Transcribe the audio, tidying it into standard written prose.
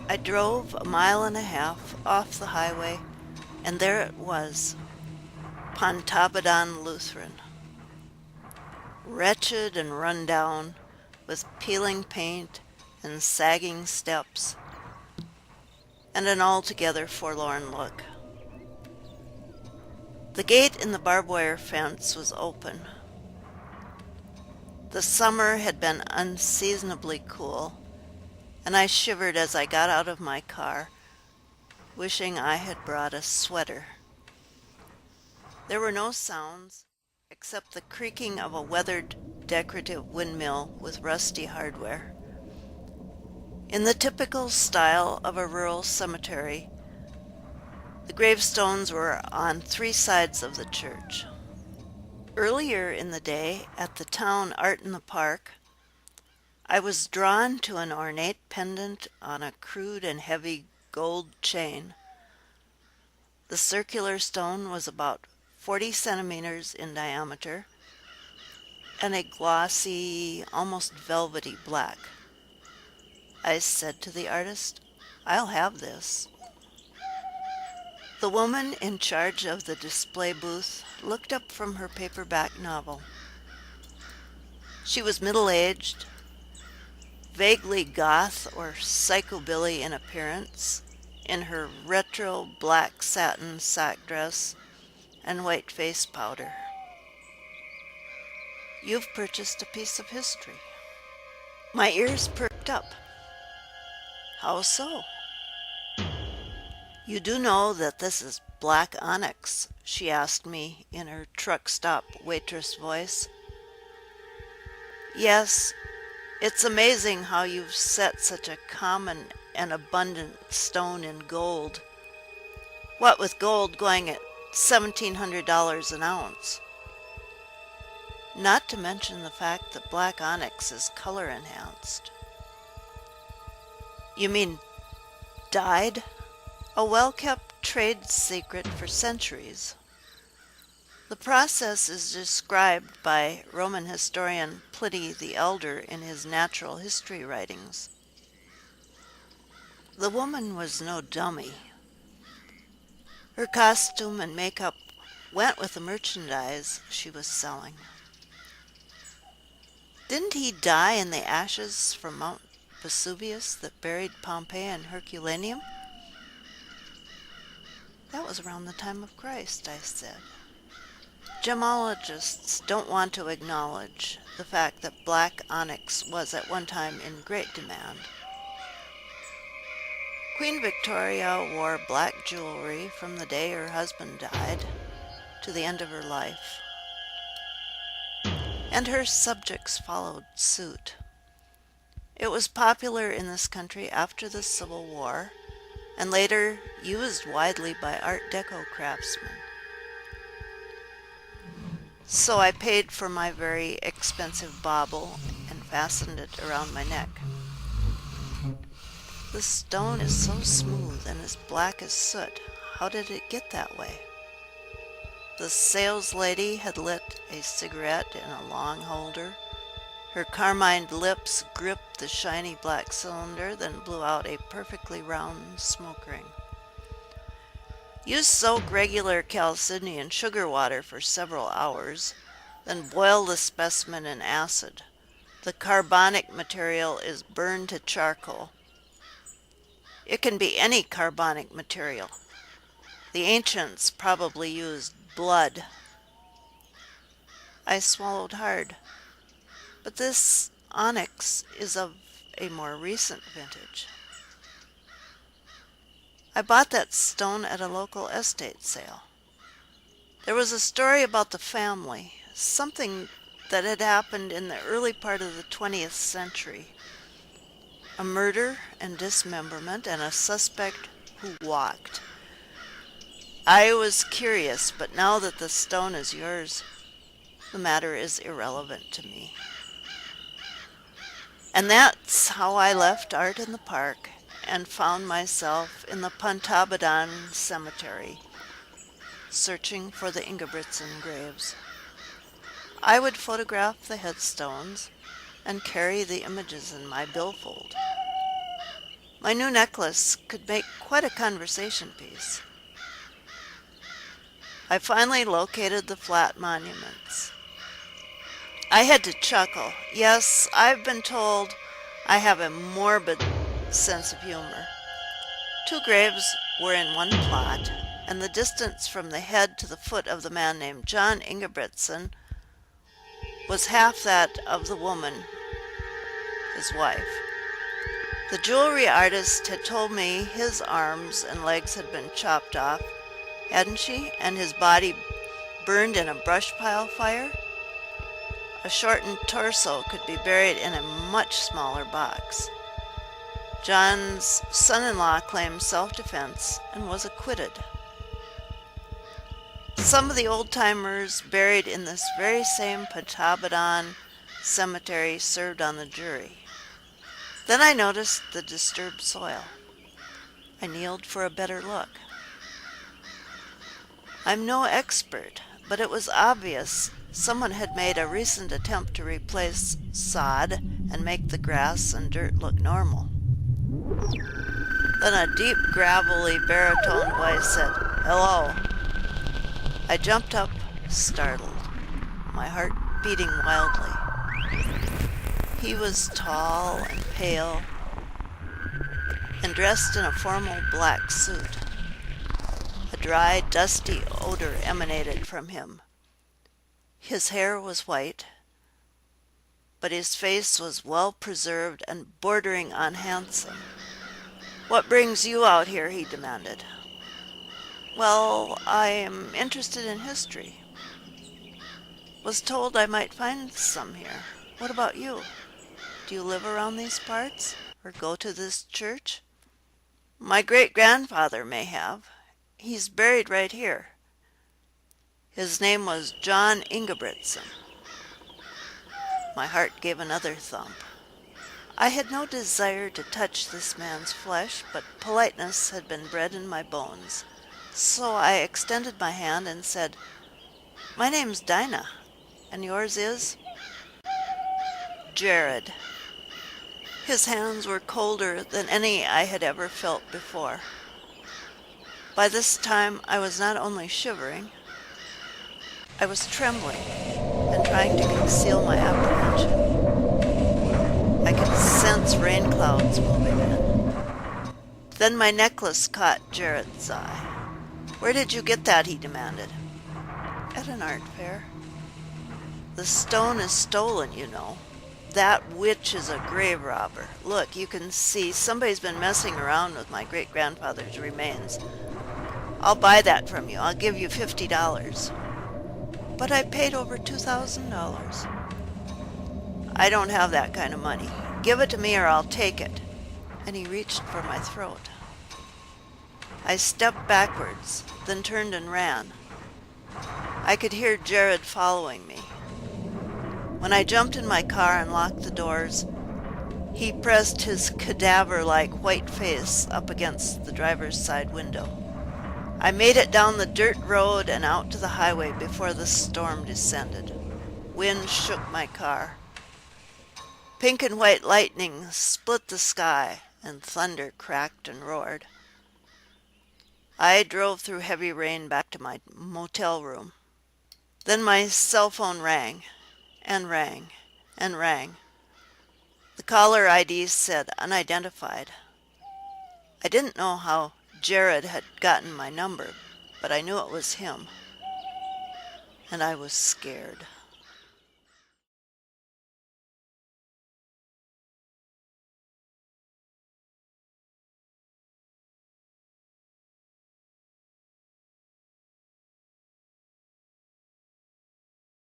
I drove a mile and a half off the highway, and there it was, Pontoppidan Lutheran, wretched and run down, with peeling paint and sagging steps, and an altogether forlorn look. The gate in the barbed wire fence was open. The summer had been unseasonably cool, and I shivered as I got out of my car, wishing I had brought a sweater. There were no sounds except the creaking of a weathered decorative windmill with rusty hardware. In the typical style of a rural cemetery, the gravestones were on three sides of the church. Earlier in the day, at the town Art in the Park, I was drawn to an ornate pendant on a crude and heavy gold chain. The circular stone was about 40 centimeters in diameter and a glossy, almost velvety black. I said to the artist, "I'll have this." The woman in charge of the display booth looked up from her paperback novel. She was middle-aged, vaguely goth or psychobilly in appearance, in her retro black satin sack dress and white face powder. "You've purchased a piece of history." My ears perked up. "How so?" "You do know that this is black onyx?" she asked me in her truck stop waitress voice. "Yes, it's amazing how you've set such a common and abundant stone in gold. What with gold going at $1,700 an ounce. Not to mention the fact that black onyx is color enhanced." "You mean dyed?" "A well-kept trade secret for centuries. The process is described by Roman historian Pliny the Elder in his natural history writings." The woman was no dummy. Her costume and makeup went with the merchandise she was selling. Didn't he die in the ashes from Mount Vesuvius that buried Pompeii and Herculaneum? "That was around the time of Christ," I said. Gemologists don't want to acknowledge the fact that black onyx was at one time in great demand. Queen Victoria wore black jewelry from the day her husband died to the end of her life, and her subjects followed suit. It was popular in this country after the Civil War, and later used widely by Art Deco craftsmen. So I paid for my very expensive bauble and fastened it around my neck. "The stone is so smooth and as black as soot. How did it get that way?" The saleslady had lit a cigarette in a long holder. Her carmined lips gripped the shiny black cylinder, then blew out a perfectly round smoke ring. "You soak regular chalcedony in sugar water for several hours, then boil the specimen in acid. The carbonic material is burned to charcoal. It can be any carbonic material. The ancients probably used blood." I swallowed hard. "But this onyx is of a more recent vintage." "I bought that stone at a local estate sale. There was a story about the family, something that had happened in the early part of the 20th century. A murder and dismemberment and a suspect who walked. I was curious, but now that the stone is yours, the matter is irrelevant to me." And that's how I left Art in the Park and found myself in the Pontoppidan Cemetery, searching for the Ingebrigtsen graves. I would photograph the headstones and carry the images in my billfold. My new necklace could make quite a conversation piece. I finally located the flat monuments. I had to chuckle. Yes, I've been told I have a morbid sense of humor. Two graves were in one plot, and the distance from the head to the foot of the man named John Ingebrigtsen was half that of the woman, his wife. The jewelry artist had told me his arms and legs had been chopped off, hadn't she? And his body burned in a brush pile fire? A shortened torso could be buried in a much smaller box. John's son-in-law claimed self-defense and was acquitted. Some of the old-timers buried in this very same Potabodon cemetery served on the jury. Then I noticed the disturbed soil. I kneeled for a better look. I'm no expert, but it was obvious someone had made a recent attempt to replace sod and make the grass and dirt look normal. Then a deep, gravelly baritone voice said, "Hello." I jumped up, startled, my heart beating wildly. He was tall and pale and dressed in a formal black suit. A dry, dusty odor emanated from him. His hair was white, but his face was well preserved and bordering on handsome. "What brings you out here?" he demanded. "Well, I am interested in history. Was told I might find some here. What about you? Do you live around these parts, or go to this church?" "My great-grandfather may have. He's buried right here. His name was John Ingebrigtsen." My heart gave another thump. I had no desire to touch this man's flesh, but politeness had been bred in my bones. So I extended my hand and said, "My name's Dinah, and yours is?" "Jared." His hands were colder than any I had ever felt before. By this time I was not only shivering, I was trembling and trying to conceal my apprehension. I could sense rain clouds moving in. Then my necklace caught Jared's eye. "Where did you get that?" he demanded. "At an art fair." "The stone is stolen, you know. That witch is a grave robber. Look, you can see somebody's been messing around with my great-grandfather's remains. I'll buy that from you. I'll give you $50. "But I paid over $2,000. "I don't have that kind of money. Give it to me or I'll take it." And he reached for my throat. I stepped backwards, then turned and ran. I could hear Jared following me. When I jumped in my car and locked the doors, he pressed his cadaver-like white face up against the driver's side window. I made it down the dirt road and out to the highway before the storm descended. Wind shook my car. Pink and white lightning split the sky, and thunder cracked and roared. I drove through heavy rain back to my motel room. Then my cell phone rang, and rang, and rang. The caller ID said unidentified. I didn't know how Jared had gotten my number, but I knew it was him, and I was scared.